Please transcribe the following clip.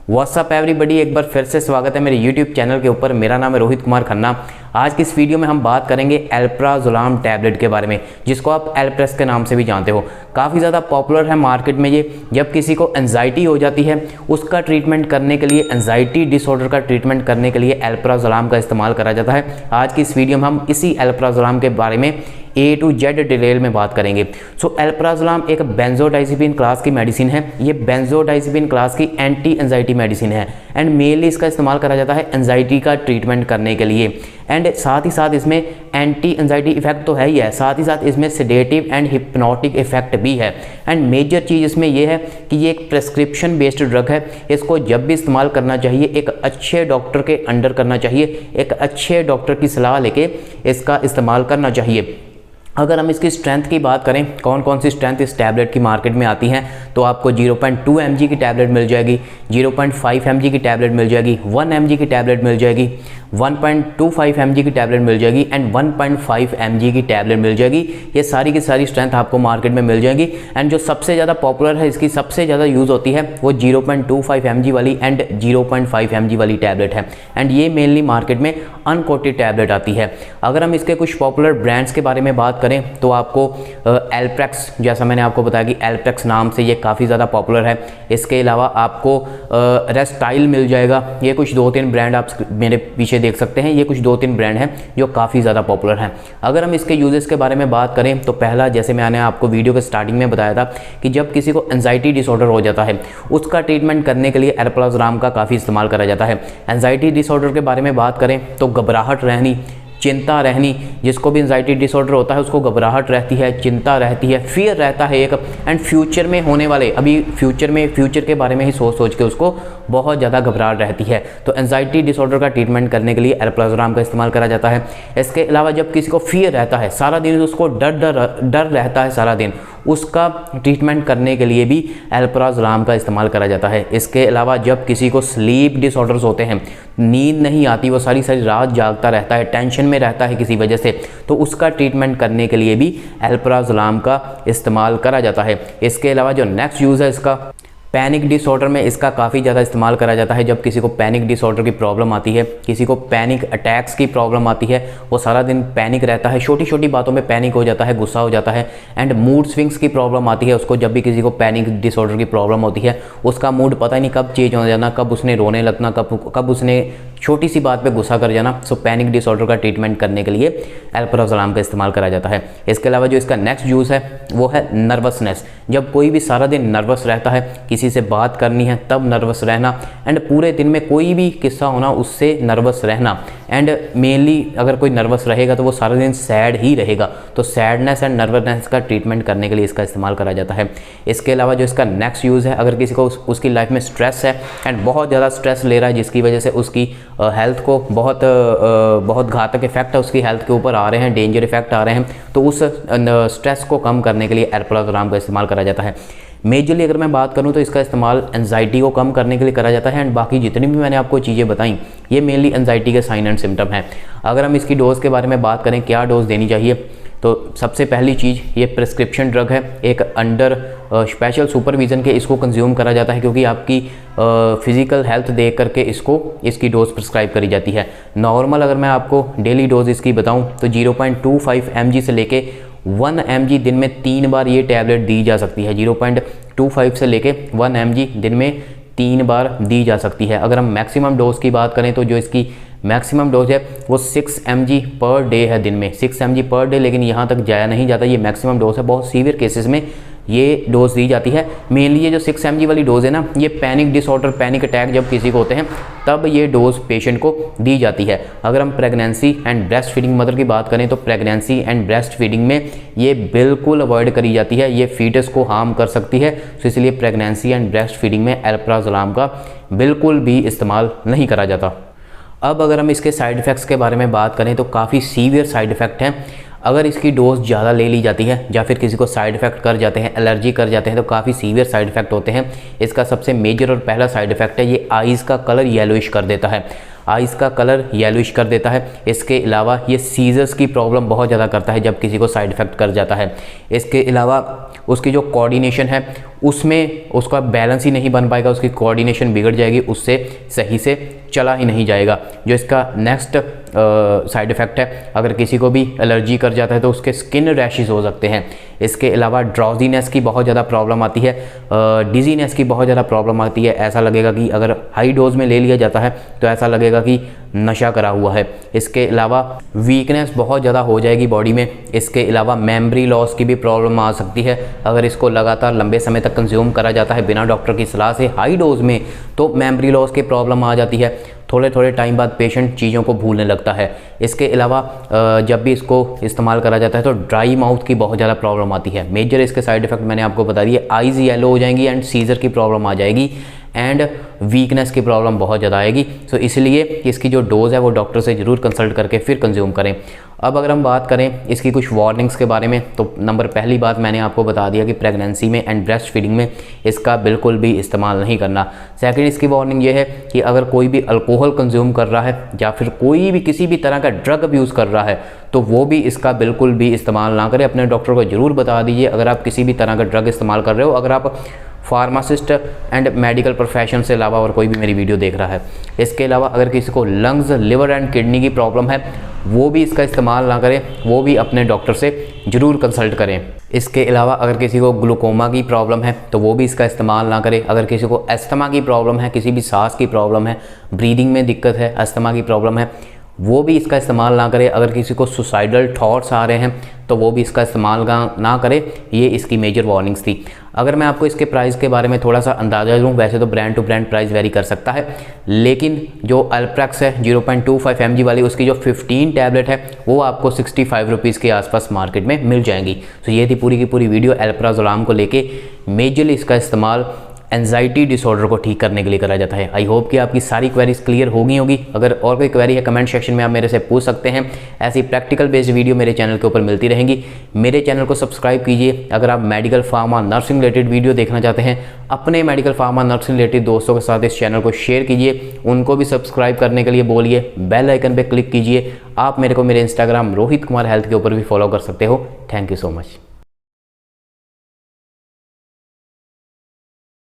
WhatsApp everybody, एक बार फिर से स्वागत है मेरे यूट्यूब चैनल के ऊपर। मेरा नाम है रोहित कुमार खन्ना। आज की इस वीडियो में हम बात करेंगे अल्प्राजोलाम टैबलेट के बारे में, जिसको आप एल्प्रेस के नाम से भी जानते हो। काफ़ी ज़्यादा पॉपुलर है मार्केट में ये। जब किसी को एंजाइटी हो जाती है, उसका ट्रीटमेंट करने के लिए, एंजाइटी डिसऑर्डर का ट्रीटमेंट करने के लिए अल्प्राजोलाम का इस्तेमाल करा जाता है। आज की इस वीडियो में हम इसी अल्प्राजोलाम के बारे में A to Z डिटेल में बात करेंगे। सो अल्प्राजोलाम एक बेंजोडाइज़ेपिन क्लास की मेडिसिन है। ये बेंजोडाइज़ेपिन क्लास की एंटी एंजाइटी मेडिसिन है एंड मेनली इसका इस्तेमाल करा जाता है एंजाइटी का ट्रीटमेंट करने के लिए। एंड साथ ही साथ इसमें एंटी एंजाइटी इफेक्ट तो है ही है, साथ ही साथ इसमें सेडेटिव एंड हिप्नोटिक इफेक्ट भी है। एंड मेजर चीज़ इसमें यह है कि ये एक प्रेस्क्रिप्शन बेस्ड ड्रग है। इसको जब भी इस्तेमाल करना चाहिए एक अच्छे डॉक्टर के अंडर करना चाहिए, एक अच्छे डॉक्टर की सलाह लेके इसका इस्तेमाल करना चाहिए। अगर हम इसकी स्ट्रेंथ की बात करें, कौन कौन सी स्ट्रेंथ इस टैबलेट की मार्केट में आती हैं, तो आपको 0.2 mg की टैबलेट मिल जाएगी, 0.5 mg की टैबलेट मिल जाएगी, 1 mg की टैबलेट मिल जाएगी, 1.25 mg की टैबलेट मिल जाएगी एंड 1.5 mg की टैबलेट मिल जाएगी। ये सारी की सारी स्ट्रेंथ आपको मार्केट में मिल जाएगी। एंड जो सबसे ज़्यादा पॉपुलर है, इसकी सबसे ज़्यादा यूज़ होती है, वो 0.25 mg वाली एंड 0.5 mg वाली टैबलेट है। एंड ये मेनली मार्केट में अनकोटेड टैबलेट आती है। अगर हम इसके कुछ पॉपुलर ब्रांड्स के बारे में बात करें तो आपको एल्प्रेक्स, जैसा मैंने आपको बताया कि एल्प्रेक्स नाम से ये काफ़ी ज़्यादा पॉपुलर है। इसके अलावा आपको रेस्टाइल मिल जाएगा। ये कुछ 2-3 ब्रांड आप मेरे पीछे देख सकते हैं। ये कुछ 2-3 ब्रांड हैं जो काफ़ी ज़्यादा पॉपुलर हैं। अगर हम इसके यूजेस के बारे में बात करें तो पहला, जैसे मैंने आपको वीडियो के स्टार्टिंग में बताया था कि जब किसी को एंजाइटी डिसऑर्डर हो जाता है, उसका ट्रीटमेंट करने के लिए अल्प्राजोलाम का काफ़ी इस्तेमाल करा जाता है। एंजाइटी डिसऑर्डर के बारे में बात करें तो घबराहट रहनी, चिंता रहनी, जिसको भी एंजाइटी डिसऑर्डर होता है उसको घबराहट रहती है, चिंता रहती है, फियर रहता है एक। एंड फ्यूचर में होने वाले, अभी फ्यूचर के बारे में ही सोच के उसको बहुत ज़्यादा घबराहट रहती है। तो एंजाइटी डिसऑर्डर का ट्रीटमेंट करने के लिए अल्प्राजोलाम का इस्तेमाल करा जाता है। इसके अलावा जब किसी को फियर रहता है, सारा दिन उसको डर रहता है सारा दिन, उसका ट्रीटमेंट करने के लिए भी अल्प्राजोलाम का इस्तेमाल करा जाता है। इसके अलावा जब किसी को स्लीप डिसऑर्डर्स होते हैं, नींद नहीं आती, वो सारी रात जागता रहता है, टेंशन में रहता है किसी वजह से, तो उसका ट्रीटमेंट करने के लिए भी अल्प्राजोलाम का इस्तेमाल करा जाता है। इसके अलावा जो नेक्स्ट यूज़ है इसका, पैनिक डिसऑर्डर में इसका काफ़ी ज़्यादा इस्तेमाल करा जाता है। जब किसी को पैनिक डिसऑर्डर की प्रॉब्लम आती है, किसी को पैनिक अटैक्स की प्रॉब्लम आती है, वो सारा दिन पैनिक रहता है, छोटी छोटी बातों में पैनिक हो जाता है, गुस्सा हो जाता है। एंड मूड स्विंग्स की प्रॉब्लम आती है उसको। जब भी किसी को पैनिक डिसऑर्डर की प्रॉब्लम होती है, उसका मूड पता ही नहीं कब चेंज हो जाना, कब उसने रोने लगना, कब उसने छोटी सी बात पे गुस्सा कर जाना। सो पैनिक डिसऑर्डर का ट्रीटमेंट करने के लिए अल्प्राजोलाम का इस्तेमाल करा जाता है। इसके अलावा जो इसका नेक्स्ट यूज़ है वो है नर्वसनेस। जब कोई भी सारा दिन नर्वस रहता है, किसी से बात करनी है तब नर्वस रहना, एंड पूरे दिन में कोई भी किस्सा होना उससे नर्वस रहना। एंड मेनली अगर कोई नर्वस रहेगा तो वो सारा दिन सैड ही रहेगा। तो सैडनेस एंड नर्वसनेस का ट्रीटमेंट करने के लिए इसका इस्तेमाल करा जाता है। इसके अलावा जो इसका नेक्स्ट यूज़ है, अगर किसी को उसकी लाइफ में स्ट्रेस है एंड बहुत ज़्यादा स्ट्रेस ले रहा है, जिसकी वजह से उसकी हेल्थ को बहुत घातक इफेक्ट है उसकी हेल्थ के ऊपर आ रहे हैं, डेंजर इफेक्ट आ रहे हैं, तो उस स्ट्रेस को कम करने के लिए अल्प्राजोलाम का इस्तेमाल करा जाता है। मेजरली अगर मैं बात करूं तो इसका इस्तेमाल एंजाइटी को कम करने के लिए करा जाता है। एंड बाकी जितनी भी मैंने आपको चीज़ें बताई, ये मेनली एंजाइटी के साइन एंड सिम्टम हैं। अगर हम इसकी डोज के बारे में बात करें, क्या डोज देनी चाहिए, तो सबसे पहली चीज़, ये प्रिस्क्रिप्शन ड्रग है, एक अंडर स्पेशल सुपरविज़न के इसको कंज्यूम करा जाता है, क्योंकि आपकी फिज़िकल हेल्थ देख करके इसकी डोज प्रिस्क्राइब करी जाती है। नॉर्मल अगर मैं आपको डेली डोज इसकी बताऊं तो 0.25 mg से लेके 1 mg दिन में 3 बार ये टैबलेट दी जा सकती है। 0.25 से लेके 1 mg दिन में 3 बार दी जा सकती है। अगर हम मैक्सिमम डोज की बात करें तो जो इसकी मैक्सिमम डोज है वो 6 mg पर डे है, दिन में 6 mg पर डे, लेकिन यहाँ तक जाया नहीं जाता। ये मैक्सिमम डोज है। बहुत सीवियर केसेस में ये डोज दी जाती है। मेनली ये जो 6 mg वाली डोज है ना, ये पैनिक डिसऑर्डर, पैनिक अटैक जब किसी को होते हैं तब ये डोज पेशेंट को दी जाती है। अगर हम pregnancy and breast feeding mother की बात करें तो प्रेगनेंसी एंड ब्रेस्ट फीडिंग में ये बिल्कुल अवॉइड करी जाती है, ये फीटस को हार्म कर सकती है। तो इसलिए प्रेगनेंसी एंड ब्रेस्ट फीडिंग में अल्प्राजोलाम का बिल्कुल भी इस्तेमाल नहीं करा जाता। अब अगर हम इसके साइड इफ़ेक्ट्स के बारे में बात करें तो काफ़ी सीवियर साइड इफ़ेक्ट हैं। अगर इसकी डोज ज़्यादा ले ली जाती है या फिर किसी को साइड इफ़ेक्ट कर जाते हैं, एलर्जी कर जाते हैं, तो काफ़ी सीवियर साइड इफ़ेक्ट होते हैं। इसका सबसे मेजर और पहला साइड इफ़ेक्ट है, ये आइज़ का कलर येलोइश कर देता है। आइस का कलर येलोइश कर देता है। इसके अलावा ये सीजर्स की प्रॉब्लम बहुत ज़्यादा करता है जब किसी को साइड इफ़ेक्ट कर जाता है। इसके अलावा उसकी जो कोऑर्डिनेशन है उसमें उसका बैलेंस ही नहीं बन पाएगा, उसकी कोऑर्डिनेशन बिगड़ जाएगी, उससे सही से चला ही नहीं जाएगा। जो इसका नेक्स्ट साइड इफ़ेक्ट है, अगर किसी को भी एलर्जी कर जाता है तो उसके स्किन रैशेस हो सकते हैं। इसके अलावा ड्राउजीनेस की बहुत ज़्यादा प्रॉब्लम आती है, डिजीनेस की बहुत ज़्यादा प्रॉब्लम आती है। ऐसा लगेगा कि अगर हाई डोज में ले लिया जाता है तो ऐसा लगेगा कि नशा करा हुआ है। इसके अलावा वीकनेस बहुत ज़्यादा हो जाएगी बॉडी में। इसके अलावा मेमोरी लॉस की भी प्रॉब्लम आ सकती है अगर इसको लगातार लंबे समय तक कंज्यूम करा जाता है बिना डॉक्टर की सलाह से हाई डोज में, तो मेमोरी लॉस की प्रॉब्लम आ जाती है। थोड़े थोड़े टाइम बाद पेशेंट चीज़ों को भूलने लगता है। इसके अलावा जब भी इसको इस्तेमाल करा जाता है तो ड्राई माउथ की बहुत ज़्यादा प्रॉब्लम आती है। मेजर इसके साइड इफ़ेक्ट मैंने आपको बता दिए, आइज़ येलो हो जाएंगी एंड सीजर की प्रॉब्लम आ जाएगी एंड वीकनेस की प्रॉब्लम बहुत ज़्यादा आएगी। सो इसलिए इसकी जो डोज़ है वो डॉक्टर से ज़रूर कंसल्ट करके फिर कंज्यूम करें। अब अगर हम बात करें इसकी कुछ वार्निंग्स के बारे में, तो पहली बात मैंने आपको बता दिया कि प्रेगनेंसी में एंड ब्रेस्ट फीडिंग में इसका बिल्कुल भी इस्तेमाल नहीं करना। सेकंड, इसकी वार्निंग ये है कि अगर कोई भी अल्कोहल कंज्यूम कर रहा है या फिर कोई भी किसी भी तरह का ड्रग अब्यूज़ कर रहा है तो वो भी इसका बिल्कुल भी इस्तेमाल ना करें। अपने डॉक्टर को ज़रूर बता दीजिए अगर आप किसी भी तरह का ड्रग इस्तेमाल कर रहे हो, अगर आप फार्मासिस्ट एंड मेडिकल प्रोफेशन से अलावा और कोई भी मेरी वीडियो देख रहा है। इसके अलावा अगर किसी को लंग्स, लिवर एंड किडनी की प्रॉब्लम है वो भी इसका इस्तेमाल ना करें, वो भी अपने डॉक्टर से ज़रूर कंसल्ट करें। इसके अलावा अगर किसी को ग्लूकोमा की प्रॉब्लम है तो वो भी इसका इस्तेमाल ना करें। अगर किसी को अस्थमा की प्रॉब्लम है, किसी भी सांस की प्रॉब्लम है, ब्रीदिंग में दिक्कत है, अस्थमा की प्रॉब्लम है, वो भी इसका इस्तेमाल ना करें। अगर किसी को सुसाइडल थॉट्स आ रहे हैं तो वो भी इसका इस्तेमाल ना करें। ये इसकी मेजर वार्निंग्स थी। अगर मैं आपको इसके प्राइस के बारे में थोड़ा सा अंदाज़ा दूँ, वैसे तो brand to brand price vary कर सकता है, लेकिन जो अल्प्रेक्स है 0.25 mg वाली, उसकी जो 15 टैबलेट है वो आपको 65 रुपीज़ के आसपास मार्केट में मिल जाएंगी। तो ये थी पूरी की पूरी वीडियो एल्प्राजोलाम को लेके। मेजरली इसका इस्तेमाल एंजाइटी डिसऑर्डर को ठीक करने के लिए करा जाता है। आई होप कि आपकी सारी क्वेरीज क्लियर हो गई होगी। अगर और कोई क्वेरी है कमेंट सेक्शन में आप मेरे से पूछ सकते हैं। ऐसी प्रैक्टिकल बेस्ड वीडियो मेरे चैनल के ऊपर मिलती रहेंगी। मेरे चैनल को सब्सक्राइब कीजिए। अगर आप medical pharma nursing related video देखना चाहते हैं, अपने मेडिकल फार्मा नर्सिंग रिलेटेड दोस्तों के साथ इस चैनल को शेयर कीजिए, उनको भी सब्सक्राइब करने के लिए बोलिए, बेल आइकन पर क्लिक कीजिए। आप मेरे को मेरे इंस्टाग्राम रोहित कुमार हेल्थ के ऊपर भी फॉलो कर सकते हो। Thank you so much.